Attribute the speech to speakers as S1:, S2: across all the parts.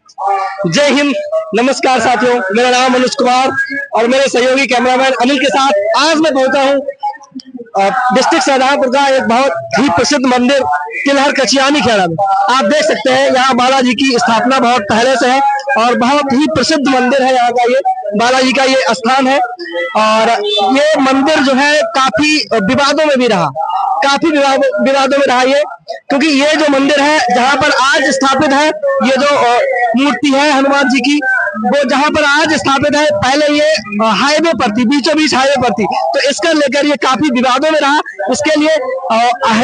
S1: जय हिंद, नमस्कार साथियों, मेरा नाम अनुज कुमार और मेरे सहयोगी कैमरामैन अनिल के साथ आज मैं पहुंचा हूं डिस्ट्रिक्ट शाहजहांपुर का एक बहुत ही प्रसिद्ध मंदिर तिलहर कचियानी खेड़ा में। आप देख सकते हैं यहाँ बालाजी की स्थापना बहुत पहले से है और बहुत ही प्रसिद्ध मंदिर है यहाँ का। ये बालाजी का ये स्थान है और ये मंदिर जो है काफी विवादों में भी रहा, काफी विवादों में रहा ये, क्योंकि ये जो मंदिर है जहाँ पर आज स्थापित है, ये जो मूर्ति है हनुमान जी की, वो जहाँ पर आज स्थापित है पहले ये हाईवे पर थी, बीचों बीच हाईवे पर थी, तो इसका लेकर ये काफी विवादों में रहा। इसके लिए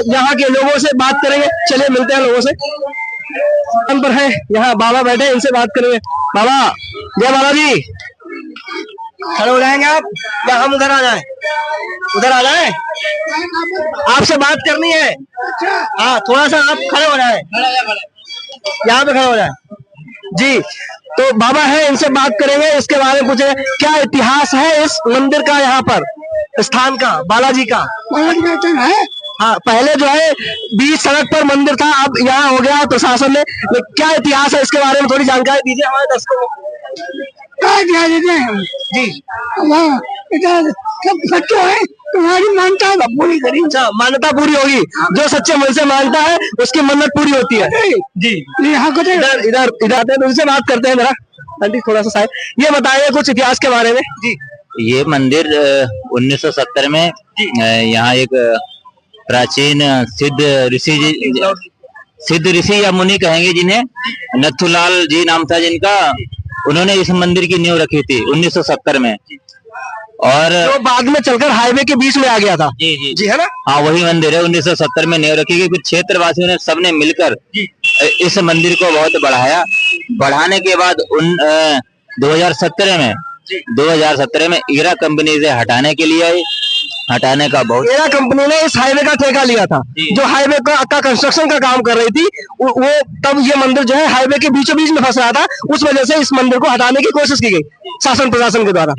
S1: यहाँ के लोगों से बात करेंगे, चलिए मिलते हैं लोगों से। पर है यहाँ बाबा बैठे, इनसे बात करेंगे। बाबा जय बालाजी, खड़े हो जाएंगे आप या हम उधर आ जाए? उधर आ जाए, आपसे बात करनी है। हाँ, थोड़ा सा आप खड़े हो जाए, यहाँ पे खड़े हो जाए जी। तो बाबा है, इनसे बात करेंगे, इसके बारे में पूछेंगे क्या इतिहास है इस मंदिर का, यहाँ पर स्थान का, बालाजी का। है हाँ, पहले जो है बीच सड़क पर मंदिर था, अब यहाँ हो गया प्रशासन ने। क्या इतिहास है इसके बारे में थोड़ी जानकारी दीजिए हमारे दर्शकों को।
S2: क्या इतिहास जी? सब सच्चो है, तुम्हारी मान्यता पूरी करी।
S1: अच्छा, मान्यता पूरी होगी, जो सच्चे मन से मानता है उसकी मन्नत पूरी होती है जी। इधर इधर इधर उनसे बात करते हैं जरा। आंटी थोड़ा सा साइड, ये बताइए कुछ इतिहास के बारे में जी।
S3: ये मंदिर 1970 में यहाँ एक प्राचीन सिद्ध ऋषि या मुनि कहेंगे जिन्हें, नथुलाल जी नाम था जिनका, उन्होंने इस मंदिर की नींव रखी थी 1970 में, और
S1: तो बाद में चलकर हाईवे के बीच में आ गया था।
S3: जी जी
S1: जी है ना।
S3: हाँ, वही मंदिर है। 1970 में नींव रखी गई, फिर क्षेत्रवासियों ने सबने मिलकर इस मंदिर को बहुत बढ़ाया। बढ़ाने के बाद 2017 में ईरा कंपनी से हटाने के लिए हटाने का बहुत,
S1: ईरा कंपनी ने इस हाईवे का ठेका लिया था, जो हाईवे का कंस्ट्रक्शन का काम कर रही थी, वो तब ये मंदिर जो है हाईवे के बीचों बीच में फंस रहा था, उस वजह से इस मंदिर को हटाने की कोशिश की गई शासन प्रशासन के द्वारा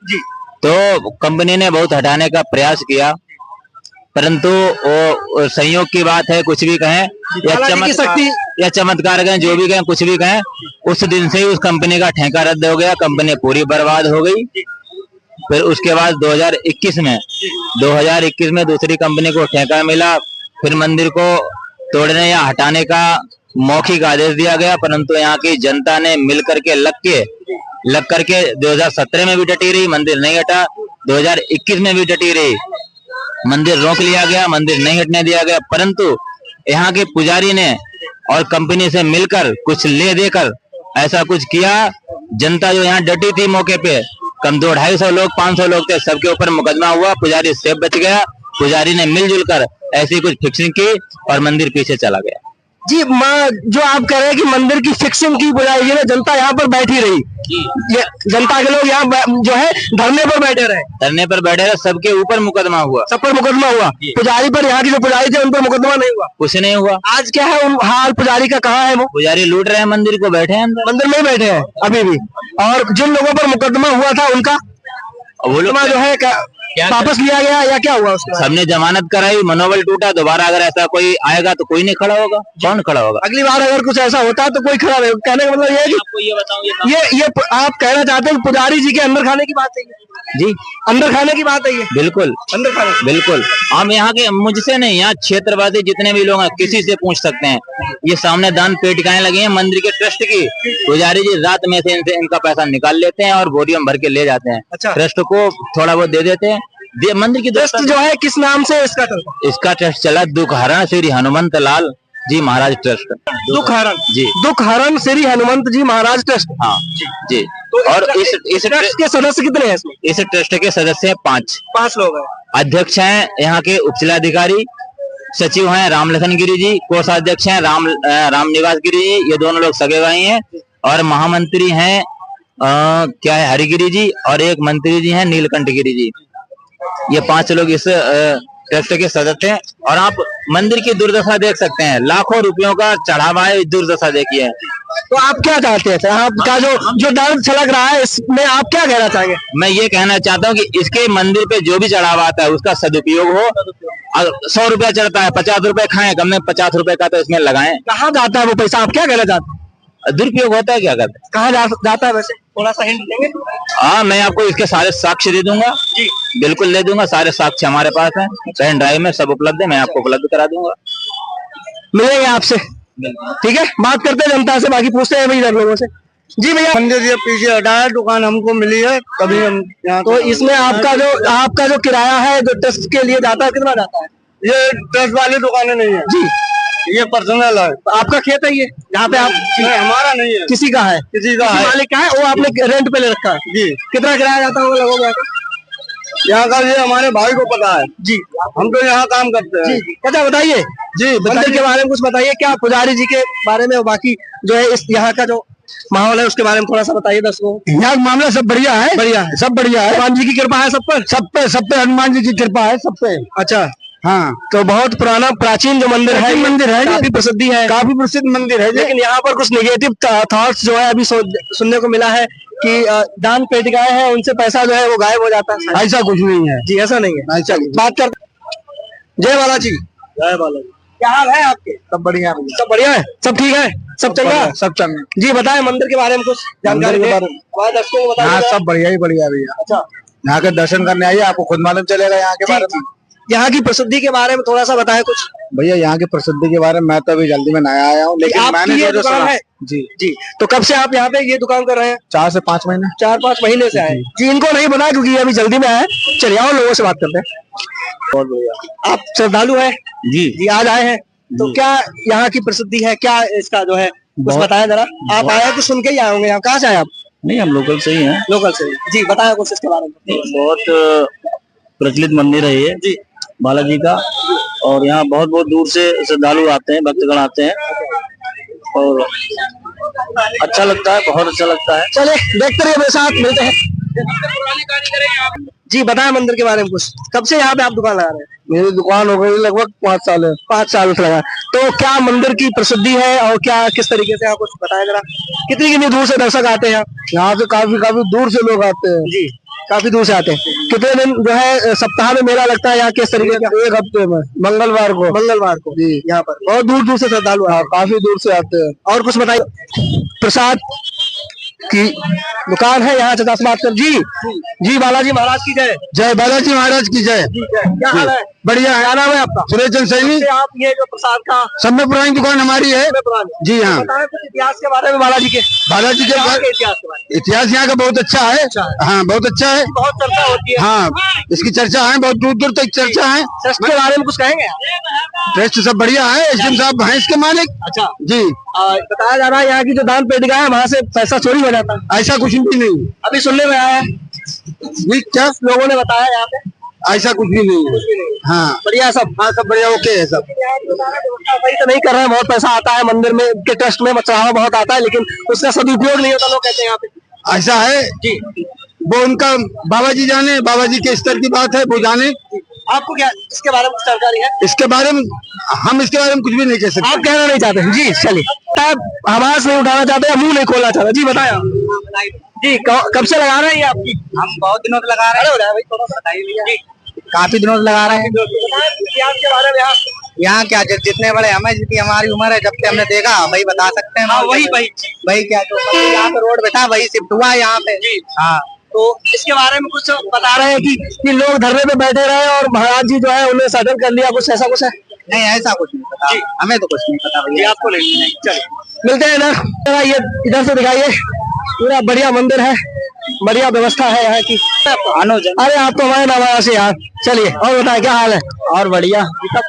S1: जी।
S3: तो कंपनी ने बहुत हटाने का प्रयास किया, परंतु वो संयोग की बात है, कुछ भी कहें या चमत्कार कहें, जो भी कहें, कुछ भी कहें, उस दिन से ही उस कंपनी का ठेका रद्द हो गया, कंपनी पूरी बर्बाद हो गई। फिर उसके बाद 2021 में दूसरी कंपनी को ठेका मिला, फिर मंदिर को तोड़ने या हटाने का मौखिक आदेश दिया गया, परंतु यहाँ की जनता ने मिल करके लग करके 2017 में भी डटी रही, मंदिर नहीं हटा। 2021 में भी डटी रही, मंदिर रोक लिया गया, मंदिर नहीं हटने दिया गया। परंतु यहाँ के पुजारी ने और कंपनी से मिलकर कुछ ले देकर ऐसा कुछ किया, जनता जो यहाँ डटी थी मौके पे, कम 200-250 लोग, 500 लोग थे, सबके ऊपर मुकदमा हुआ, पुजारी सेफ बच गया। पुजारी ने मिलजुल कर ऐसी कुछ फिक्सिंग की और मंदिर पीछे चला गया
S1: जी। जो आप कह रहे हैं कि मंदिर की फिक्सिंग की बजाय ये जनता यहाँ पर बैठी रही, ये जनता के लोग यहाँ जो है धरने पर बैठे रहे,
S3: सबके ऊपर मुकदमा हुआ,
S1: सब पर मुकदमा हुआ। पुजारी पर, यहाँ की जो पुजारी थे उन पर मुकदमा नहीं हुआ,
S3: कुछ नहीं हुआ। आज
S1: क्या है हाल पुजारी का, कहाँ है वो?
S3: पुजारी लूट रहे हैं मंदिर को, बैठे हैं
S1: मंदिर में ही बैठे हैं अभी भी। और जिन लोगों पर मुकदमा हुआ था उनका वो लोग जो है वापस लिया गया या क्या हुआ उसके?
S3: सबने जमानत कराई, मनोबल टूटा। दोबारा अगर ऐसा कोई आएगा तो कोई नहीं खड़ा होगा, कौन खड़ा होगा?
S1: अगली बार अगर कुछ ऐसा होता है तो कोई खड़ा रहेगा। कहने का मतलब ये है कि आपको ये बताऊं, ये आप कहना चाहते हैं पुजारी जी के अंदर खाने की बात है
S3: जी,
S1: अंदर खाने की बात है ये?
S3: बिल्कुल
S1: अंदर खाने,
S3: बिल्कुल। हम यहाँ के, मुझसे नहीं, यहाँ क्षेत्रवासी जितने भी लोग हैं, किसी से पूछ सकते हैं। ये सामने दान पेटिकाएं लगी हैं मंदिर के ट्रस्ट की, पुजारी जी रात में से इनका पैसा निकाल लेते हैं और बोरियम भर के ले जाते हैं।
S1: अच्छा।
S3: ट्रस्ट को थोड़ा बहुत दे देते हैं। मंदिर की
S1: ट्रस्ट जो है किस नाम से इसका
S3: ट्रस्ट चला? दुखहरण श्री हनुमंत लाल जी महाराज ट्रस्ट।
S1: दुखहरण
S3: जी,
S1: दुखहरण श्री हनुमंत जी महाराज ट्रस्ट।
S3: हाँ जी।
S1: तो
S3: और इस
S1: ट्रस्ट के सदस्य कितने हैं इसमें?
S3: इस ट्रस्ट के सदस्य हैं 5
S1: लोग हैं।
S3: अध्यक्ष हैं यहाँ के उपजिलाधिकारी, सचिव हैं रामलखन गिरी जी, कोषाध्यक्ष हैं रामनिवास गिरी जी, ये दोनों लोग सगे भाई हैं, और महामंत्री हैं क्या है हरिगिरी जी, और एक मंत्री जी हैं नीलकंठ गिरी जी। ये 5 लोग इस ट्रस्ट के सदस्य हैं। और आप मंदिर की दुर्दशा देख सकते हैं, लाखों रुपयों का चढ़ावा है, दुर्दशा देखिए।
S1: तो आप क्या चाहते हैं? आपका जो दर्द छलक रहा है, इसमें आप क्या कहना चाहेंगे?
S3: मैं ये कहना चाहता हूँ कि इसके मंदिर पे जो भी चढ़ावा आता है उसका सदुपयोग हो। 100 रुपया चढ़ता है, 50 रुपए खाएं, कम में 50 रुपए का तो इसमें लगाएं।
S1: कहाँ जाता है वो पैसा? आप क्या कहना चाहते हैं?
S3: दुरुपयोग होता है, क्या करते हैं।
S1: कहाँ जाता है वैसे, थोड़ा सा हिंट देंगे?
S3: हाँ, मैं आपको इसके सारे साक्ष्य दे दूंगा जी, बिल्कुल दे दूंगा। सारे साक्ष्य हमारे पास हैं, पेन ड्राइव में सब उपलब्ध है, मैं आपको उपलब्ध करा दूंगा।
S1: मिलेंगे आपसे, ठीक है। बात करते हैं जनता से, बाकी पूछते हैं इधर लोगों से। जी भैया,
S2: मंदिर ये पीछे हटा है, दुकान हमको मिली है, तभी हम यहाँ।
S1: तो इसमें आपका जो किराया है जो टेस्ट के लिए जाता है, कितना जाता है?
S2: ये टेस्ट वाली दुकानें नहीं है
S1: जी,
S2: ये पर्सनल है।
S1: आपका खेत है ये, जहाँ पे आप?
S2: नहीं, हमारा नहीं है,
S1: किसी का है,
S2: किसी का है।
S1: मालिक का है, वो आपने रेंट पे ले रखा है
S2: जी।
S1: कितना किराया जाता है वो लगभग
S2: यहाँ का ये हमारे भाई को पता है
S1: जी,
S2: हम तो यहाँ काम करते हैं
S1: जी। अच्छा बताइए जी, मंदिर के बारे में कुछ बताइए, क्या पुजारी जी के बारे में, और बाकी जो है इस यहाँ का जो माहौल है उसके बारे में थोड़ा सा बताइए दर्शकों को।
S2: यहाँ का मामला सब बढ़िया है, सब बढ़िया है।
S1: हनुमान जी की कृपा है सब पर,
S2: सब पे हनुमान जी की कृपा है, सब पे।
S1: अच्छा,
S2: हाँ,
S1: तो बहुत पुराना प्राचीन जो मंदिर है, काफी प्रसिद्धि है,
S2: काफी प्रसिद्ध मंदिर है।
S1: लेकिन यहाँ पर कुछ नेगेटिव थॉट्स जो है अभी सुनने को मिला है कि दान पेटिकाएं हैं, उनसे पैसा जो है वो गायब हो जाता है।
S2: ऐसा कुछ नहीं है
S1: जी, ऐसा नहीं है।
S2: ऐसा
S1: बात कर, जय बालाजी।
S2: जय बालाजी।
S1: क्या हाल है आपके?
S2: सब बढ़िया है,
S1: सब बढ़िया है, सब ठीक है, सब चल रहा है,
S2: सब चल रहा
S1: जी। बताएं मंदिर के बारे में कुछ जानकारी
S2: के बारे में।
S1: दर्शकों को बताइए।
S2: हाँ, सब बढ़िया ही बढ़िया भैया।
S1: अच्छा,
S2: यहाँ के दर्शन करने आइए, आपको खुद मालूम चलेगा यहाँ के बारे में।
S1: यहाँ की प्रसिद्धि के बारे में थोड़ा सा बताएं कुछ।
S2: भैया यहाँ की प्रसिद्धि के बारे में मैं तो अभी जल्दी में नया आया हूँ, लेकिन मैंने
S1: ये
S2: जो
S1: दुकान है
S2: जी
S1: जी, तो कब से आप यहाँ पे ये दुकान कर रहे हैं?
S2: 4 से 5 महीने।
S1: 4-5 महीने से आए जी। इनको नहीं बनाया क्योंकि ये अभी जल्दी में आए। चलिए और लोगों से बात करते हैं।
S2: बहुत बढ़िया।
S1: आप श्रद्धालु है
S3: जी
S1: जी, आज आए हैं, तो क्या यहाँ की प्रसिद्धि है, क्या इसका जो है कुछ बताया जरा। आप आए तो सुन के ही आए होंगे, यहाँ कहाँ से आए आप?
S3: नहीं, हम लोकल से ही हैं।
S1: लोकल से जी, बताया कुछ इसके बारे में।
S3: बहुत प्रचलित मंदिर है ये
S1: जी,
S3: बालाजी का, और यहाँ बहुत बहुत दूर से श्रद्धालु आते हैं, भक्तगण आते हैं, और अच्छा लगता है, बहुत अच्छा लगता है।
S1: चले देखते रहिए मेरे साथ, मिलते हैं जी। बताएं मंदिर के बारे में कुछ, कब से यहाँ पे आप दुकान लगा रहे हैं?
S2: मेरी दुकान हो गई लगभग 5 साल है।
S1: 5 साल से लगा। तो क्या मंदिर की प्रसिद्धि है और क्या किस तरीके से, आप कुछ बताएं जरा। कितनी दूर से दर्शक आते हैं
S2: यहाँ से? काफी दूर से लोग आते हैं
S1: जी, काफी दूर से आते हैं। कितने दिन जो है सप्ताह में मेला लगता है यहाँ, किस तरीके का?
S2: 1 हफ्ते में, मंगलवार को
S1: जी। यहाँ पर बहुत दूर दूर से श्रद्धालु
S2: काफी दूर से आते हैं।
S1: और कुछ बताइए। प्रसाद की दुकान है यहाँ से, 10 बात कर जी। जी, बालाजी महाराज की जय।
S2: जय बालाजी महाराज की जय।
S1: क्या हाल है?
S2: बढ़िया है।
S1: क्या नाम है आपका?
S2: सुरेश चंद सैनी।
S1: आप ये जो प्रसाद का
S2: सब में पुरानी दुकान हमारी है जी। हाँ,
S1: बताएं कुछ इतिहास के बारे में बालाजी के
S2: बालाजी के
S1: इतिहास के बारे में।
S2: इतिहास यहाँ का बहुत अच्छा है। हाँ, बहुत अच्छा है।
S1: बहुत चर्चा होती है।
S2: हाँ, इसकी चर्चा है, बहुत दूर दूर तक चर्चा है।
S1: ट्रस्ट के बारे में कुछ कहेंगे?
S2: टेस्ट सब बढ़िया है, एसडीएम साहब हैं इसके मालिक।
S1: अच्छा
S2: जी।
S1: बताया जा रहा है यहाँ की जो दान पेटिका है वहाँ से पैसा चोरी हो जाता है।
S2: ऐसा कुछ भी नहीं।
S1: अभी सुनने में आया है
S2: जी, क्या
S1: लोगों ने बताया यहाँ पे,
S2: ऐसा कुछ भी नहीं है। हाँ,
S1: बढ़िया सब।
S2: हाँ, सब बढ़िया, ओके है सब।
S1: सही तो नहीं कर रहे हैं, बहुत पैसा आता है मंदिर में के ट्रस्ट में, चढ़ावा बहुत आता है, लेकिन उसका सदुपयोग नहीं होता, लोग कहते हैं यहाँ पे।
S2: ऐसा है
S1: जी,
S2: वो उनका बाबा जी जाने, बाबा जी के स्तर की बात है, वो जाने।
S1: आपको क्या इसके बारे में कुछ जानकारी है?
S2: इसके बारे में हम इसके बारे में कुछ भी नहीं कह सकते।
S1: आप कहना नहीं चाहते जी? चलिए, आप आवाज नहीं उठाना चाहते, मुंह नहीं खोलना चाहते जी। बताया जी, कब से लगा रहे हैं ये आपकी?
S4: हम बहुत दिनों से लगा रहे हैं।
S1: भाई थोड़ा सा बताइए भैया।
S4: काफी दिनों से लगा रहे हैं।
S1: इतिहास के बारे में
S4: यहाँ क्या, जितने बड़े हमें, जितनी हमारी उम्र है, जब से हमने देखा वही बता सकते हैं। वही क्या, जो यहाँ पे रोड बैठा वही शिफ्ट हुआ यहाँ पे। हाँ,
S1: तो इसके बारे में कुछ बता रहे हैं कि लोग धरने पे बैठे रहे और महाराज जी जो है उन्हें सदन कर लिया, कुछ ऐसा कुछ है?
S4: नहीं, ऐसा कुछ नहीं पता, हमें तो कुछ नहीं पता भैया।
S1: आपको नहीं? चलिए मिलते हैं इधर। ये इधर से दिखाइए, पूरा बढ़िया मंदिर है, बढ़िया व्यवस्था है यहाँ की।
S4: अनुज,
S1: अरे आप तो हमारे नवाया से यार। चलिए और बताए क्या हाल है?
S4: और बढ़िया।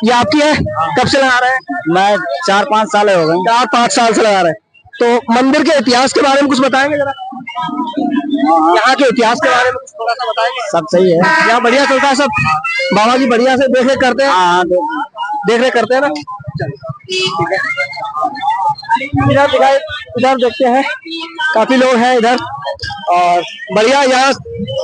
S1: ये आपकी है? कब से लगा रहे हैं?
S4: मैं 4-5 साल हो गए।
S1: 4-5 साल से लगा रहे हैं। तो मंदिर के इतिहास के बारे में कुछ बताएंगे जरा, यहाँ के इतिहास के बारे में कुछ थोड़ा सा बताएंगे?
S4: सब सही है
S1: यहाँ, बढ़िया चलता है सब, बाबा जी बढ़िया से देख रेख करते हैं।
S4: हाँ,
S1: देख रेख करते हैं ना। इधर दिखाए, इधर देखते हैं, काफी लोग हैं इधर और बढ़िया। यहाँ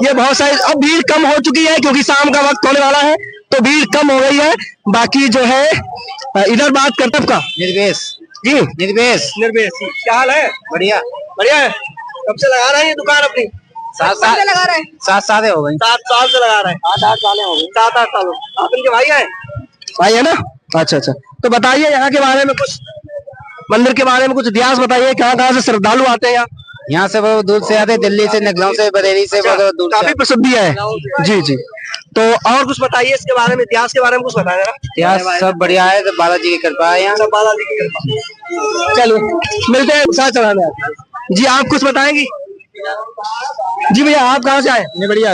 S1: ये बहुत सारी, अब भीड़ कम हो चुकी है क्योंकि शाम का वक्त होने वाला है, तो भीड़ कम हो गई है। बाकी जो है इधर बात करते का
S4: निर्वेश
S1: जी,
S4: निर्वेश
S1: क्या हाल है?
S4: बढ़िया
S1: बढ़िया है। कब से लगा रहे हैं ये दुकान अपनी?
S4: 7 साल लगा रहे हैं। 7 साल हो गए।
S1: 7 साल से लगा रहे हैं।
S4: 8 साल हो गए।
S1: 7-8 साल। आप इनके भाई हैं? भाई है ना? अच्छा अच्छा। तो बताइए यहाँ के बारे में कुछ, मंदिर के बारे में कुछ इतिहास बताइए, कहाँ कहाँ से श्रद्धालु आते हैं
S4: यहाँ से बहुत दूर से आते हैं, दिल्ली से, लखनऊ से, बरेली से, बहुत दूर से।
S1: काफी प्रसिद्धि है। जी जी। तो और कुछ बताइए इसके बारे में, इतिहास के बारे में कुछ बताइए जरा।
S4: इतिहास सब बढ़िया है, तो बालाजी की कृपा है यहाँ।
S1: सब बालाजी की कृपा। चलो मिलते हैं साथ चढ़ाने आते। जी आप कुछ बताएंगी? जी भैया आप कहाँ से आए?
S2: निबड़िया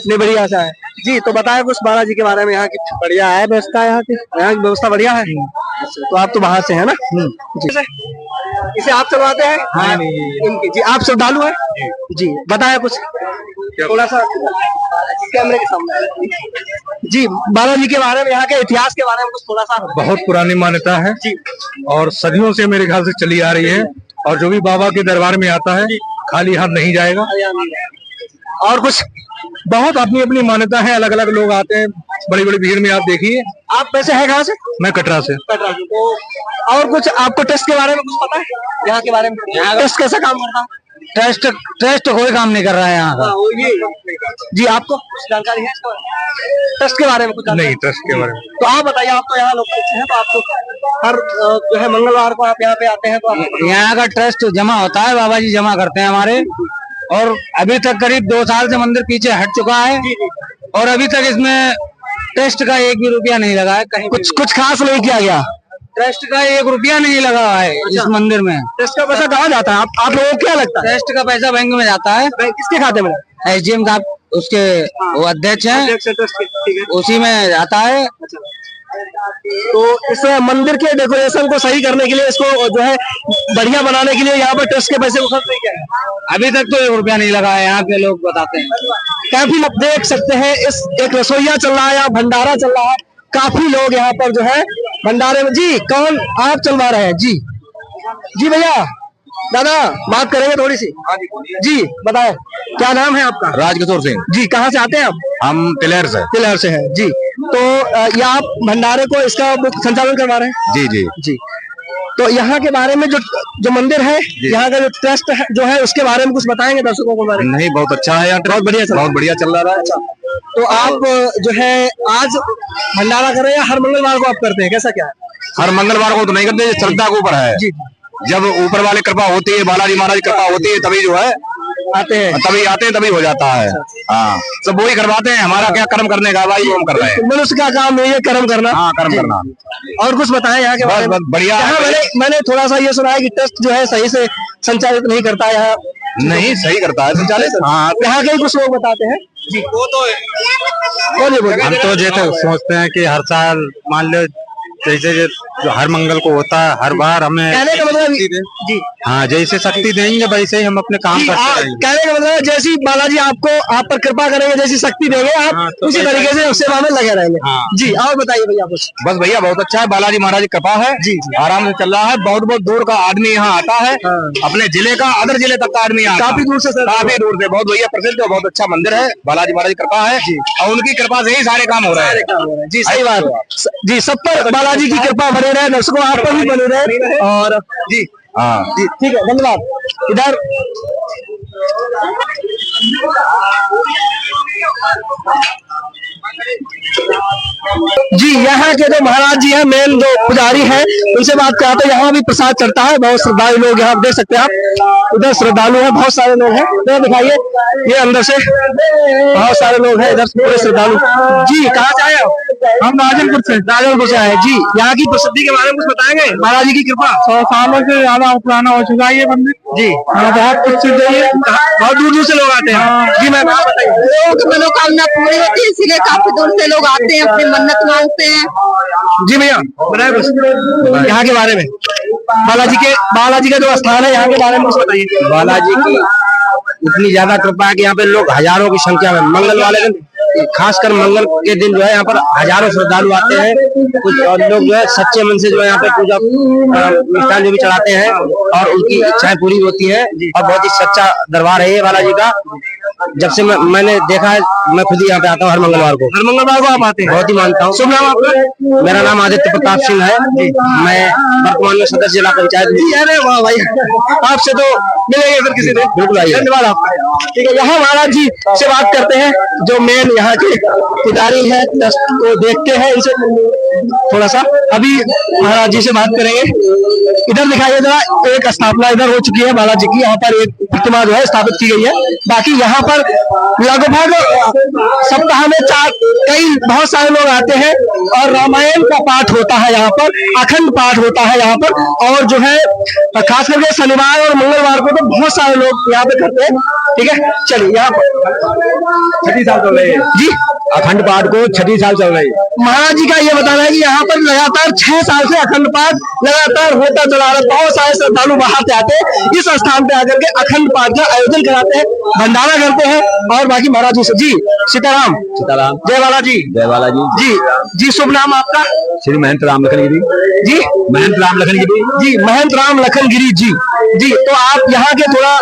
S1: निबड़िया से आए। जी तो बताएं कुछ बालाजी के बारे में, यहाँ की
S2: बढ़िया है व्यवस्था यहाँ की।
S1: यहाँ की व्यवस्था बढ़िया है। तो आप तो बाहर से है ना? जी। इसे आप चलवाते हैं?
S2: हाँ।
S1: इनकी। जी आप श्रद्धालु हैं? जी बताएं कुछ थोड़ा सा कैमरे के सामने। जी बालाजी के बारे में, यहाँ के इतिहास के बारे में कुछ थोड़ा सा।
S2: बहुत पुरानी मान्यता है
S1: जी।
S2: और सदियों से मेरे ख्याल से चली आ रही है, और जो भी बाबा के दरबार में आता है खाली हाथ नहीं जाएगा।
S1: और कुछ?
S2: बहुत अपनी अपनी मान्यता है, अलग अलग लोग आते हैं, बड़ी बड़ी भीड़ में। आप देखिए।
S1: आप वैसे है कहाँ से?
S2: मैं कटरा से।
S1: कटरा से। तो और कुछ आपको टेस्ट के बारे में कुछ पता है यहाँ के बारे में? टेस्ट कैसा काम करता है?
S4: ट्रस्ट कोई काम नहीं कर रहा है यहाँ का।
S1: जी आपको कुछ जानकारी है टेस्ट के बारे में? कुछ
S2: नहीं, ट्रस्ट के बारे में
S1: तो आप बताइए, आप तो यहाँ लोग हैं, तो आपको हर जो है मंगलवार को आप यहाँ पे आते हैं, तो आपको
S4: यहाँ का ट्रस्ट जमा होता है, बाबा जी जमा करते हैं हमारे। और अभी तक करीब 2 साल से मंदिर पीछे हट चुका है, और अभी तक इसमें ट्रस्ट का 1 भी रुपया नहीं लगा है कहीं।
S1: कुछ खास नहीं किया गया?
S4: ट्रस्ट का 1 रुपया नहीं लगा है इस मंदिर में।
S1: टेस्ट का पैसा कहाँ जाता है? आप लोगों को क्या लगता है?
S4: ट्रस्ट का पैसा बैंक में जाता है।
S1: किसके खाते में?
S4: SDM का, उसके वो अध्यक्ष हैं, उसी में जाता है।
S1: तो इस मंदिर के डेकोरेशन को सही करने के लिए, इसको जो है बढ़िया बनाने के लिए यहाँ पर ट्रस्ट के पैसे को खर्च नहीं किया है?
S4: अभी तक तो 1 रुपया नहीं लगा है, यहाँ के लोग बताते हैं।
S1: काफी आप देख सकते हैं, इस एक रसोईया चल रहा है, यहाँ भंडारा चल रहा है, काफी लोग यहाँ पर जो है भंडारे में। जी कौन आप चलवा रहे हैं? जी जी भैया, दादा बात करेंगे थोड़ी सी। जी बताएं, क्या नाम है आपका?
S2: राजकिशोर सिंह।
S1: जी कहाँ से आते हैं आप?
S2: हम तिलहर से।
S1: तिलहर से है। जी तो ये आप भंडारे को इसका संचालन करवा रहे हैं?
S2: जी जी
S1: जी। तो यहाँ के बारे में जो मंदिर है, यहाँ का जो ट्रस्ट है जो है, उसके बारे में कुछ बताएंगे दर्शकों को बारे में?
S2: नहीं, बहुत अच्छा है यहाँ,
S1: बहुत बढ़िया
S2: चल रहा है।
S1: तो आप जो है आज भंडारा कर रहे हैं, हर मंगलवार को आप करते हैं, कैसा क्या है?
S2: हर मंगलवार को तो नहीं करते, श्रद्धा के ऊपर है।
S1: जी
S2: जब ऊपर वाले कृपा होती है, बालाजी महाराज की कृपा होती है, तभी जो है
S1: आते हैं,
S2: तभी हो जाता है। हाँ, सब वही करवाते हैं। हमारा क्या कर्म करने का भाई, वो हम कर रहे हैं।
S1: मनुष्य का काम है ये कर्म करना।
S2: हाँ, कर्म करना।
S1: और कुछ बताएं यहाँ के बारे में?
S2: बढ़िया है।
S1: मैंने थोड़ा सा ये सुना है कि ट्रस्ट जो है सही से संचालित नहीं करता है यहाँ।
S2: नहीं, सही करता है संचालित। हाँ,
S1: यहाँ के कुछ लोग बताते हैं। जी वो तो
S2: हम तो जैसे सोचते हैं कि हर साल मान लो जैसे जो हर मंगल को होता है, हर बार हमें
S1: कहने का मतलब जी
S2: हाँ जैसे शक्ति देंगे वैसे ही हम अपने काम करते रहेंगे।
S1: कहने का मतलब जैसी बालाजी आपको आप पर कृपा करेंगे, जैसी शक्ति देंगे आप,
S2: हाँ, तो
S1: उसी तरीके से सेवा में लगे रहेंगे।
S2: हाँ।
S1: जी और बताइए भैया कुछ।
S2: बस भैया बहुत अच्छा है, बालाजी महाराज की कृपा है।
S1: जी
S2: आराम से चल रहा है। बहुत बहुत दूर का आदमी यहाँ आता है।
S1: हाँ।
S2: अपने जिले का, अदर जिले तक का आदमी
S1: काफी दूर से
S2: बहुत भैया प्रसिद्ध, बहुत अच्छा मंदिर है। बालाजी महाराज की कृपा है, और उनकी कृपा से ही सारे काम हो रहे हैं।
S1: जी सही बात। जी सब पर बालाजी की कृपा बने रहे, दर्शकों आप पर भी बने रहे। और जी
S2: हाँ
S1: जी ठीक है, धन्यवाद। इधर जी यहाँ के जो महाराज जी हैं, मेन जो पुजारी हैं, उनसे बात कराते हैं। यहाँ भी प्रसाद चढ़ता है, बहुत श्रद्धालु लोग यहाँ देख सकते हैं आप। उधर श्रद्धालु हैं, बहुत सारे लोग हैं। तो दिखाइए, ये अंदर से बहुत सारे लोग हैं, इधर से पूरे श्रद्धालु। जी कहाँ से आए आप?
S2: हम
S1: राजनपुर से आए। जी यहाँ की प्रसिद्धि के बारे में कुछ बताएंगे? महाराज जी की कृपा
S2: 100 सालों से ज्यादा पुराना हो चुका है ये मंदिर।
S1: जी
S2: हाँ, बहुत प्रसिद्ध है ये।
S1: बहुत दूर दूर से लोग आते हैं। जी मैम आप बताइए।
S5: लोगों की मनोकामना पूरी होती है, इसीलिए काफी दूर से लोग आते हैं, अपनी मन्नत मांगते हैं।
S1: जी भैया बताइए कुछ यहाँ के बारे में, बालाजी का जो स्थान है यहाँ के बारे में कुछ बताइए।
S4: बालाजी की इतनी ज्यादा कृपा है कि यहाँ पे लोग हजारों की संख्या में मंगल वाले दिन, खासकर मंगल के दिन जो है यहाँ पर हजारों श्रद्धालु आते हैं। कुछ और लोग जो है सच्चे मन से जो है यहाँ पे पूजा मिष्ठान जो भी चढ़ाते हैं, और उनकी इच्छाएं पूरी होती है। और बहुत ही सच्चा दरबार है ये बालाजी का। जब से मैंने देखा है, मैं खुद ही यहाँ पे आता हूँ हर मंगलवार को।
S1: हर मंगलवार को आप आते हैं?
S4: बहुत ही मानता हूँ।
S1: शुभ नाम आपका?
S4: मेरा नाम आदित्य प्रताप सिंह है। मैं वर्तमान में सदस्य जिला पंचायत।
S1: अरे वाह भाई, आपसे तो मिलेंगे फिर किसी दिन।
S4: बिल्कुल आइए।
S1: धन्यवाद आपका। ठीक है, यहाँ महाराज जी से बात करते हैं, जो मेन यहाँ के पुजारी है, वो देखते हैं इनसे थोड़ा सा। अभी महाराज जी से बात करेंगे। इधर दिखाइए जरा, एक स्थापना इधर हो चुकी है बालाजी की, यहाँ पर एक प्रतिमा जो है स्थापित की गई है। बाकी यहाँ पर लगभग सप्ताह में बहुत सारे लोग आते हैं और रामायण का पाठ होता है यहाँ पर, अखंड पाठ होता है यहाँ पर। और जो है खास करके शनिवार और मंगलवार को तो बहुत सारे लोग यहाँ पे करते हैं। ठीक है, चलिए यहाँ पर
S4: 6 साल चल रही है
S1: जी,
S4: अखंड पाठ को 6 साल चल रही है।
S1: महाराज जी का ये बताना है कि यहाँ पर लगातार 6 साल से अखंड पाठ लगातार होता चला रहा है। बहुत सारे श्रद्धालु बाहर से आते हैं, इस स्थान पे आकर के अखंड पाठ का आयोजन कराते हैं, भंडारा करते हैं। और बाकी महाराज जी से जी सीताराम,
S4: सीताराम,
S1: जय बालाजी,
S4: जय बालाजी
S1: जी जी। शुभ नाम आपका?
S4: श्री महंत राम लखन गिरी
S1: जी,
S4: महंत राम लखन गिरी
S1: जी, महंत राम लखन गिरी जी। जी, तो आप यहाँ के थोड़ा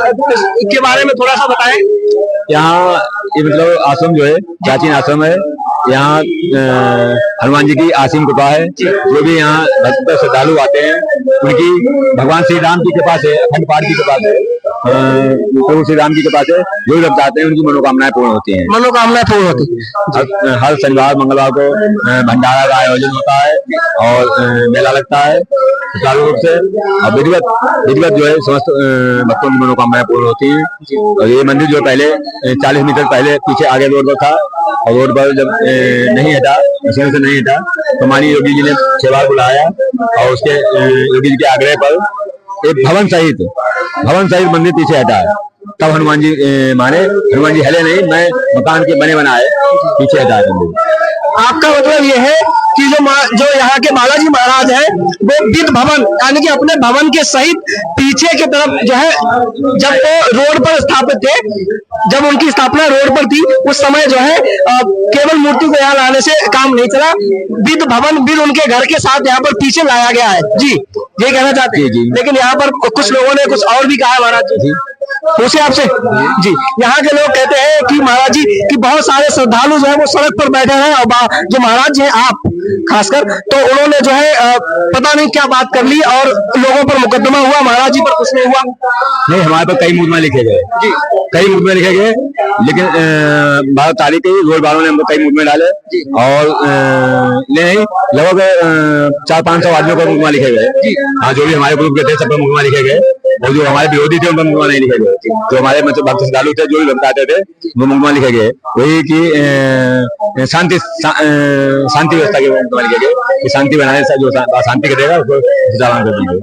S1: के बारे में थोड़ा सा बताएं।
S4: यहाँ ये मतलब आश्रम जो है प्राचीन आश्रम है। यहाँ हनुमान जी की असीम कृपा है। जो भी यहाँ भक्त श्रद्धालु आते हैं उनकी भगवान श्री राम की कृपा से, अखंड पाठ की कृपा से, प्रभु श्री राम की कृपा से जो भी भक्त आते हैं उनकी मनोकामनाएं पूर्ण होती हैं।
S1: मनोकामनाएं पूर्ण होती है।
S4: हर शनिवार मंगलवार को भंडारा का आयोजन होता है और मेला लगता है सुचारू रूप से। और विधिवत जो है समस्त भक्तों की मनोकामनाएं पूर्ण होती हैं। और ये मंदिर जो पहले 40 मीटर पहले पीछे आगे रोड पर था, और रोड पर जब नहीं हटा, मशीन से नहीं हटा, तो माननीय योगी जी ने 6 बार बुलाया और उसके योगी जी के आग्रह पर एक भवन सहित मंदिर पीछे हटा है। तब हनुमान जी माने, हनुमान जी हिले नहीं, मैं मकान के बने बनाए पीछे हटा मंदिर।
S1: आपका मतलब ये है कि जो यहाँ के बालाजी महाराज है वो विद भवन यानी कि अपने भवन के सहित पीछे की तरफ जो है, जब वो रोड पर स्थापित थे, जब उनकी स्थापना रोड पर थी, उस समय जो है केवल मूर्ति को यहाँ लाने से काम नहीं चला, विद भवन विद उनके घर के साथ यहाँ पर पीछे लाया गया है। जी, ये कहना चाहते हैं। लेकिन यहाँ पर कुछ लोगों ने कुछ और भी कहा है महाराज जी, पूछे आपसे जी। यहाँ के लोग कहते हैं कि महाराज जी कि बहुत सारे श्रद्धालु जो है वो सड़क पर बैठे हैं, और जो महाराज जी हैं आप खासकर, तो उन्होंने जो है पता नहीं क्या बात कर ली और लोगों पर मुकदमा हुआ, महाराज जी पर कुछ नहीं हुआ।
S4: नहीं, हमारे पर कई मुकदमा लिखे गए जी, कई मुकदमे लिखे गए, लेकिन 12 तारीख के रोड वालों ने हमको कई मुकदमे डाले और नहीं लगभग 400-500 आदमियों पर मुकदमा लिखे गए। हाँ, जो भी हमारे ग्रुप के थे सब पर मुकदमा लिखे गए, और जो हमारे विरोधी थे उन पर मुकदमा नहीं लिखे गए। जो हमारे मतलब भक्त श्रद्धालु थे, जो भी भक्त आते थे, वो मुकदमा लिखे गए। वही की शांति व्यवस्था के मुकदमा लिखे गए कि शांति बनाने से जो शांति करेगा उसको चालान कर देंगे।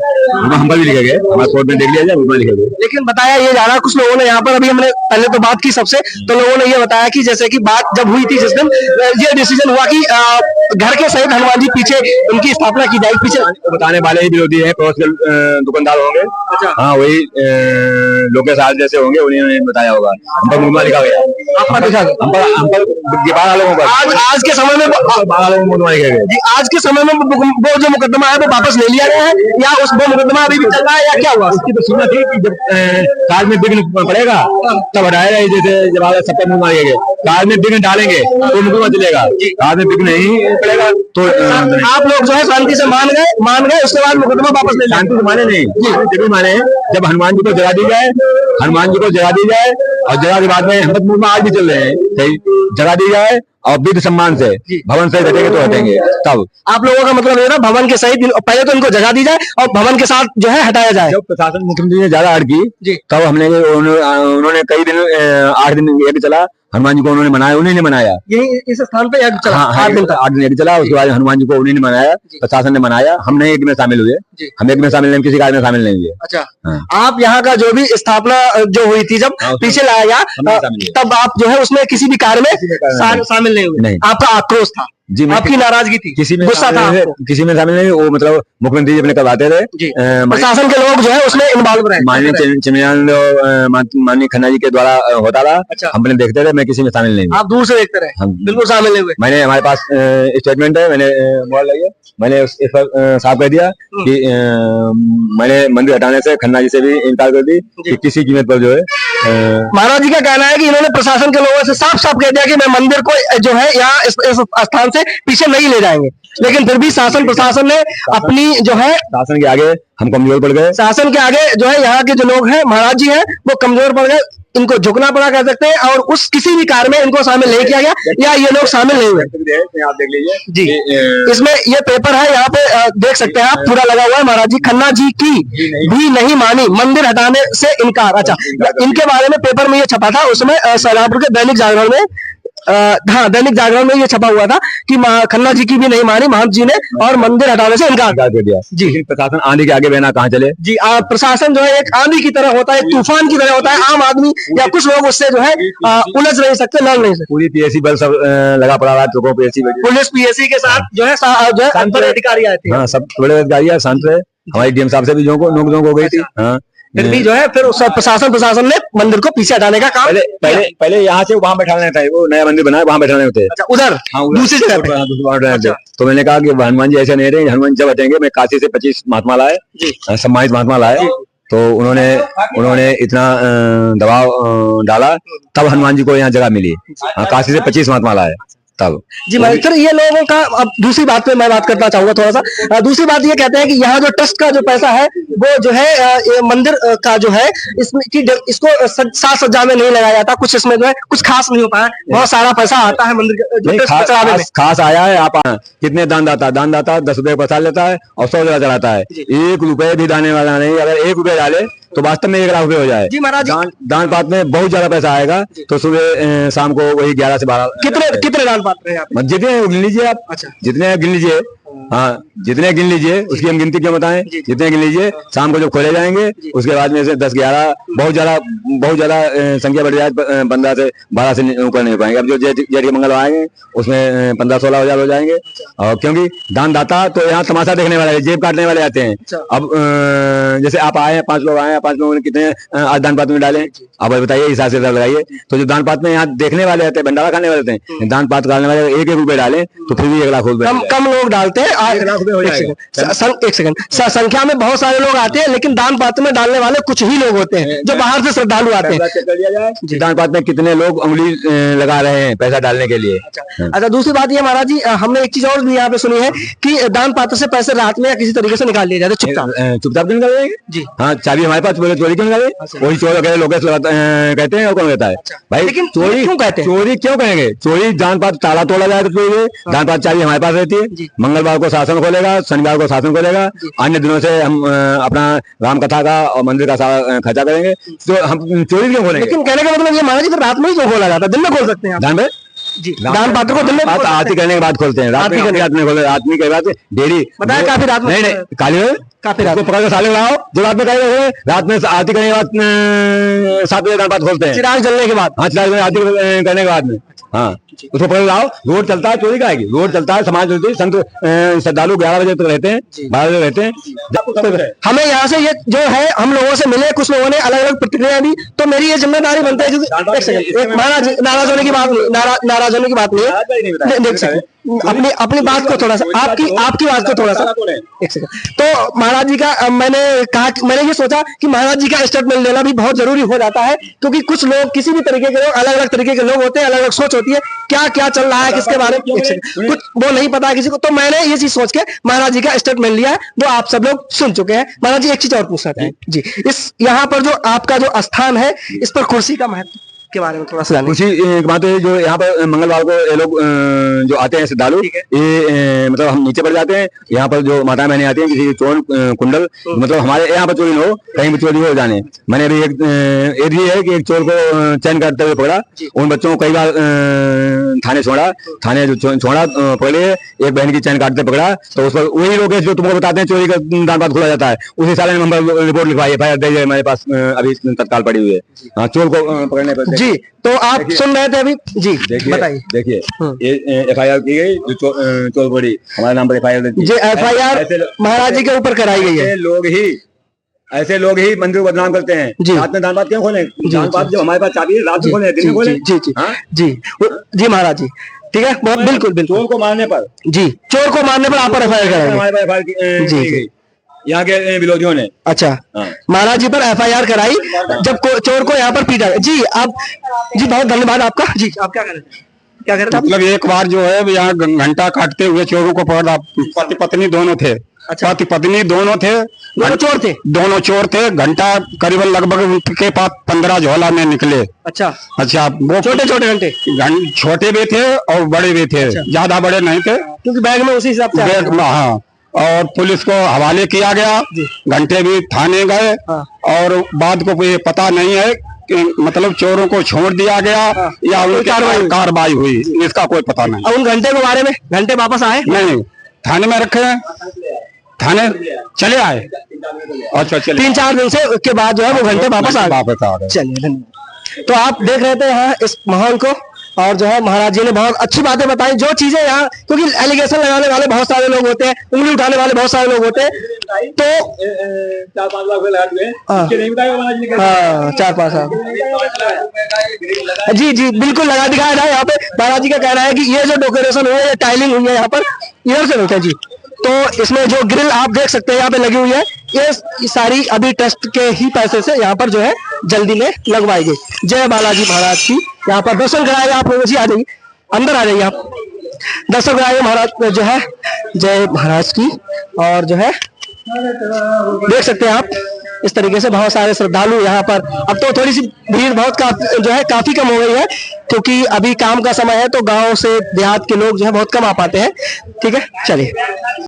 S4: हम पर भी लिखे गए, हमारे कोर्ट में देख लिया जाए, मुकदमा लिखे गए।
S1: लेकिन बताया ये जा रहा, कुछ लोगों ने यहाँ पर, अभी हमने पहले तो बात की सबसे, तो लोगों ने ये बताया कि जैसे कि बात जब हुई थी जिस दिन, ये डिसीजन हुआ कि घर के सहित हनुमान जी पीछे उनकी स्थापना की जाएगी। पीछे
S4: बताने वाले ही विरोधी है, पड़ोस के दुकानदार होंगे। अच्छा, हाँ, वही लोग के साथ जैसे होंगे उन्होंने बताया होगा। हम पर मुकदमा लिखा गया, हम पर 12 लोगों पर
S1: आज के समय में
S4: 12 लोगों को मुकदमा लिखे गए।
S1: आज के समय में वो जो मुकदमा है वो वापस ले लिया गया है, या उस वो मुकदमा अभी भी चल रहा है, या क्या हुआ?
S4: उसकी तो सीमा थी कि जब कार में विघ्न पड़ेगा तब हटाएगा। जैसे जब सब पर मुकदमा लिखे गए, कार में विघ्न डालेंगे तो मुकदमा चलेगा, कार में विघ्न नहीं पड़ेगा तो
S1: आप लोग जो है शांति से मान गए, उसके बाद मुकदमा वापस ले।
S4: शांति से माने नहीं, जब माने जब हनुमान जी को जगा दी जाए, और जगा के बाद में हम मुकदमा आज भी चल रहे हैं, जगा दी जाए और विधि सम्मान से भवन से हटेंगे तो हटेंगे। तब
S1: आप लोगों का मतलब ये ना, भवन के सहित पहले तो इनको जगा दी जाए और भवन के साथ जो है हटाया जाए।
S4: जब प्रशासन मुख्यमंत्री ने ज्यादा अड़ की तब हमने उन्होंने कई दिन 8 दिन यज्ञ चला, हनुमान जी को उन्होंने मनाया, उन्हीं ने मनाया।
S1: यही इस स्थान पे यज्ञ चला,
S4: 8 दिन यज्ञ चला। उसके बाद हनुमान जी को उन्हीं ने मनाया, प्रशासन ने मनाया। हम नहीं यज्ञ में शामिल हुए, हम यज्ञ में शामिल नहीं, किसी कार्य में शामिल नहीं हुए।
S1: अच्छा, आप यहाँ का जो भी स्थापना जो हुई थी जब पीछे लाया गया, तब आप जो है उसमें किसी भी कार्य में शामिल नहीं हुए। आपका आक्रोश था
S4: जी,
S1: आपकी नाराजगी थी,
S4: किसी में
S1: गुस्सा था,
S4: किसी में शामिल नहीं। वो मतलब मुख्यमंत्री जी अपने करवाते थे,
S1: प्रशासन के लोग जो है उसमें इन्वॉल्व रहे।
S4: माननीय चिमनियानंद माननीय खन्ना जी के द्वारा होता था। अच्छा, हम अपने देखते थे, मैं किसी में शामिल नहीं।
S1: आप दूर से देखते रहे, बिल्कुल शामिल नहीं हुए।
S4: मैंने, हमारे पास स्टेटमेंट है, मैंने मोबाइल लगी, मैंने इस पर साफ कर दिया कि मैंने मंदिर हटाने से खन्ना जी से भी इनकार कर दी कि किसी कीमत पर जो है
S1: महाराज जी का कहना है कि इन्होंने प्रशासन के लोगों से साफ साफ कह दिया कि मैं मंदिर को जो है यहाँ इस स्थान से पीछे नहीं ले जाएंगे, लेकिन फिर भी शासन प्रशासन ने अपनी जो है
S6: शासन के आगे हम कमजोर पड़ गए।
S1: शासन के आगे जो है यहाँ के जो लोग हैं महाराज जी हैं वो कमजोर पड़ गए, इनको झुकना पड़ा कह सकते हैं, और उस किसी भी कार्य में इनको शामिल नहीं किया गया या ये लोग शामिल नहीं हुए।
S6: आप देख लीजिए
S1: जी, इसमें ये पेपर है यहाँ पे देख सकते हैं आप, पूरा लगा हुआ है महाराज जी खन्ना जी की भी नहीं मानी, मंदिर हटाने से इनकार। अच्छा, इनके बारे में पेपर में ये छपा था उसमें शाहजहांपुर के दैनिक जागरण में, हाँ दैनिक जागरण में ये छपा हुआ था कि खन्ना जी की भी नहीं मानी महंत जी ने और मंदिर हटाने से इनकार कर दिया।
S6: जी, प्रशासन आंधी के आगे बहना कहाँ चले।
S1: जी, प्रशासन जो है एक आंधी की तरह होता है, एक तूफान की तरह होता है, आम आदमी या कुछ लोग उससे जो है उलझ नहीं सकते, लड़ नहीं सकते।
S6: पूरी पीएससी बल सब लगा पड़ा है, तो
S1: पुलिस पीएससी के साथ जो है अंतर अधिकारी आए थे।
S6: हाँ, सब बड़े अधिकारी शांत रहे, हमारी डीएम साहब से भी नोक झोंक हो गई थी। हाँ,
S1: फिर भी जो है फिर प्रशासन ने मंदिर को पीछे हटाने का काम
S6: पहले यहाँ से वहाँ बैठाने था, वो नया मंदिर बना है वहाँ बैठाने होते।
S1: अच्छा, उधर दूसरी जगह पे।
S6: तो मैंने कहा कि हनुमान जी ऐसे नहीं रहे, हनुमान जब हटेंगे, मैं काशी से 25 महात्मा लाए, सम्मानित महात्मा लाए, तो उन्होंने इतना दबाव डाला तब हनुमान जी को यहाँ जगह मिली। काशी से 25 महात्मा लाए तब।
S1: जी मैं सर, ये लोगों का अब दूसरी बात पे मैं बात करना चाहूंगा थोड़ा सा। दूसरी बात ये कहते हैं कि यहाँ जो ट्रस्ट का जो पैसा है वो जो है ये मंदिर का जो है इसमें की इसको साज सज्जा में नहीं लगाया जाता, कुछ इसमें जो है कुछ खास नहीं हो पाया, बहुत सारा पैसा आता है मंदिर
S6: खास आया है। आप कितने दानदाता 10 रुपए पैसा लेता है और 100 रुपया चढ़ाता है, 1 रुपए भी दाने वाला नहीं। अगर 1 रुपया डाले तो वास्तव में 1 लाख रुपए हो जाए।
S1: जी महाराज,
S6: दान पात में बहुत ज्यादा पैसा आएगा। तो सुबह शाम को वही 11 से 12
S1: कितने दान पात्र हैं आप?
S6: जितने गिन लीजिए आप।
S1: अच्छा,
S6: जितने गिन लीजिए, हाँ जितने गिन लीजिए, उसकी हम गिनती क्यों बताएं। जितने गिन लीजिए, शाम को जब खोले जाएंगे उसके बाद में से 10-11 बहुत ज्यादा संख्या बढ़ जाए, 15 से 12 से ऊपर नहीं हो पाएंगे। अब जो जेठ मंगल आएंगे उसमें 15-16 हजार हो जाएंगे। और क्योंकि दानदाता तो यहाँ तमाशा देखने वाले, जेब काटने वाले आते हैं। अब जैसे आप आए हैं, 5 लोग आए हैं, 5 लोगों ने कितने आज दान पात में डाले, आप बताइए, हिसाब से लगाइए। तो जो दान पात में यहाँ देखने वाले आते हैं, भंडारा खाने वाले आते हैं, दान पात डालने वाले 1-1 रुपए डाले तो फिर भी 1 लाख रुपए
S1: कम लोग डालते हैं। एक सेकंड, संख्या में बहुत सारे लोग आते हैं, लेकिन दान पात्र में डालने वाले कुछ ही लोग होते हैं जो बाहर से श्रद्धालु आते हैं।
S6: दान पात्र में कितने लोग उंगली लगा रहे हैं पैसा डालने के लिए।
S1: अच्छा, दूसरी बात ये महाराज जी, हमने एक चीज और भी यहाँ पे सुनी है कि दान पात्र से पैसे रात में या किसी तरीके से निकाल लिए जाते,
S6: चुपचाप क्यों निकाल जाएंगे। जी हाँ, चाबी हमारे पास, बोले चोरी क्यों निकाले, वही चोर वगैरह लोग कहते हैं और कौन कहता है भाई। लेकिन चोरी क्यों कहते हैं, चोरी क्यों कहेंगे। चोरी दान पात्र ताला तोड़ा जाए तो चोरी, दान पात्र चाबी हमारे पास रहती है। मंगलवार को शासन खोलेगा, शनिवार को शासन खोलेगा, अन्य दिनों से हम अपना राम कथा का और मंदिर का सारा खर्चा करेंगे, तो हम चोरी क्यों खोलेंगे।
S1: लेकिन कहने का मतलब ये महाराज जी, रात में ही क्यों खोला जाता है, दिन में खोल सकते हैं दान में। जी, दान पात्र को दिन में
S6: आरती करने के बाद खोलते हैं, रात में खोलते हैं। आदमी के बाद डेली
S1: बताया काफी रात में,
S6: नहीं काफी रात को पकड़ कर साले लगाओ, जो रात में करेंगे, रात में आरती करने के बाद 7 बजे दान पात्र खोलते हैं,
S1: चिराग जलने के बाद।
S6: हाँ, चिराग आरती करने के बाद में, हाँ उसको पकड़ लाओ। रोड चलता है, चोरी का आएगी, रोड चलता है, समाज चलती है, संत श्रद्धालु 11 बजे तक रहते हैं, 12 बजे रहते हैं।
S1: हमें यहाँ से ये जो है, हम लोगों से मिले, कुछ लोगों ने अलग अलग प्रतिक्रिया दी, तो मेरी ये जिम्मेदारी बनती है। महाराज नाराज होने की बात नहीं है, देख सकते अपनी बात को थोड़ा सा, आपकी बात को थोड़ा सा, एक सेकंड। तो महाराज जी का मैंने ये सोचा कि महाराज जी का स्टेटमेंट लेना भी बहुत जरूरी हो जाता है, क्योंकि कुछ लोग, किसी भी तरीके के लोग, अलग अलग तरीके के लोग होते हैं, अलग अलग सोच होती है, क्या क्या चल रहा है किसके बारे में कुछ वो नहीं पता है किसी को। तो मैंने ये चीज सोच के महाराज जी का स्टेटमेंट लिया है, वो आप सब लोग सुन चुके हैं। महाराज जी, एक चीज और पूछना चाहें जी, इस यहाँ पर जो आपका जो स्थान है, इस पर कुर्सी का महत्व के बारे में थोड़ा सा जानिए।
S6: कुर्सी एक बात है, जो यहाँ पर मंगलवार को ये लोग जो आते हैं श्रद्धालु, ये मतलब हम नीचे पड़ जाते हैं। यहाँ पर जो माता बहनें आती हैं, किसी चोर कुंडल, मतलब हमारे यहाँ पर चोरी न हो, कहीं भी चोरी हो जाने। मैंने अभी एक ये है कि एक चोर को चैन काटते हुए पकड़ा, उन बच्चों को कई बार थाने छोड़ा पहले एक बहन की चैन काटते पकड़ा, तो उस पर वही लोग जो तुमको बताते हैं चोरी का दान पात्र खोला जाता है, उसी साल में रिपोर्ट लिखवाई, FIR दे हमारे पास अभी तत्काल पड़ी हुई है। हाँ, चोर को पकड़ने पर।
S1: जी, तो आप सुन रहे थे अभी जी, बताइए।
S6: देखिए, ये FIR की गई, जो चोर पड़ी, हमारे नाम पर FIR
S1: जी, FIR महाराज जी के ऊपर कराई गई है।
S6: ऐसे लोग ही मंदिर को बदनाम करते हैं। रात में दान पात क्यों खोले, दान पात जब हमारे पास चाबी है, रात में खोले, दिन में खोले।
S1: जी महाराज जी, ठीक है, बिल्कुल।
S6: चोर को मारने पर,
S1: जी, चोर को मारने पर आप पर FIR कराएंगे।
S6: जी, यहाँ के विरोधियों ने।
S1: अच्छा,
S6: हाँ।
S1: महाराज जी पर FIR कराई जब चोर को यहाँ पर पीटा गया। जी आप, जी बहुत धन्यवाद आपका। जी आप क्या कह रहे थे, क्या कह रहे थे आप?
S2: मतलब एक बार जो है यहाँ घंटा काटते हुए चोरों को पकड़ा, पति पत्नी दोनों थे।
S1: अच्छा।
S2: पति पत्नी दोनों थे,
S1: दोनों चोर थे।
S2: दोनों चोर थे। घंटा करीबन लगभग उनके पास 15 झोला में निकले।
S1: अच्छा,
S2: अच्छा, वो
S1: छोटे छोटे घंटे,
S2: छोटे भी थे और बड़े भी थे। ज्यादा बड़े नहीं थे
S1: क्योंकि बैग में उसी हिसाब से आया
S2: बैग में। हाँ, और पुलिस को हवाले किया गया। घंटे भी थाने गए।
S1: हाँ।
S2: और बाद को ये पता नहीं है कि मतलब चोरों को छोड़ दिया गया या उनकी कार्रवाई हुई, इसका कोई पता नहीं।
S1: और उन घंटे के बारे में, घंटे वापस आए?
S2: नहीं, थाने में रखे हैं, थाने चले आए। अच्छा, चले
S1: 3-4 दिन से के बाद जो है वो घंटे वापस आ
S2: गए।
S1: चलिए, धन्यवाद। तो आप देख रहे थे यहाँ इस माहौल को, और जो है महाराज जी ने बहुत अच्छी बातें बताई। जो चीजें यहाँ, क्योंकि एलिगेशन लगाने वाले बहुत सारे लोग होते हैं, उंगली उठाने वाले बहुत सारे लोग होते हैं, तो
S6: 4-5 लाख लगा दिए।
S1: हाँ 4-5 साल। जी जी बिल्कुल लगा दिखाया जाए। यहाँ पे महाराज जी का कहना है कि ये जो डेकोरेशन हुई है, ये टाइलिंग हुई है यहाँ पर, इधर से होता है जी। तो इसमें जो ग्रिल आप देख सकते हैं यहाँ पे लगी हुई है, ये सारी अभी ट्रस्ट के ही पैसे से यहाँ पर जो है जल्दी में लगवाई गई। जय बालाजी महाराज की। यहाँ पर दर्शन कराएंगे आप लोगों जी, आ जाइए अंदर, आ जाइए आप दर्शन कराएंगे महाराज जो है जय महाराज की। और जो है देख सकते हैं आप इस तरीके से बहुत सारे श्रद्धालु यहाँ पर। अब तो थोड़ी सी भीड़ बहुत काफी कम हो गई है, क्योंकि अभी काम का समय है, तो गांव से देहात के लोग जो है बहुत कम आ पाते हैं। ठीक है, चलिए।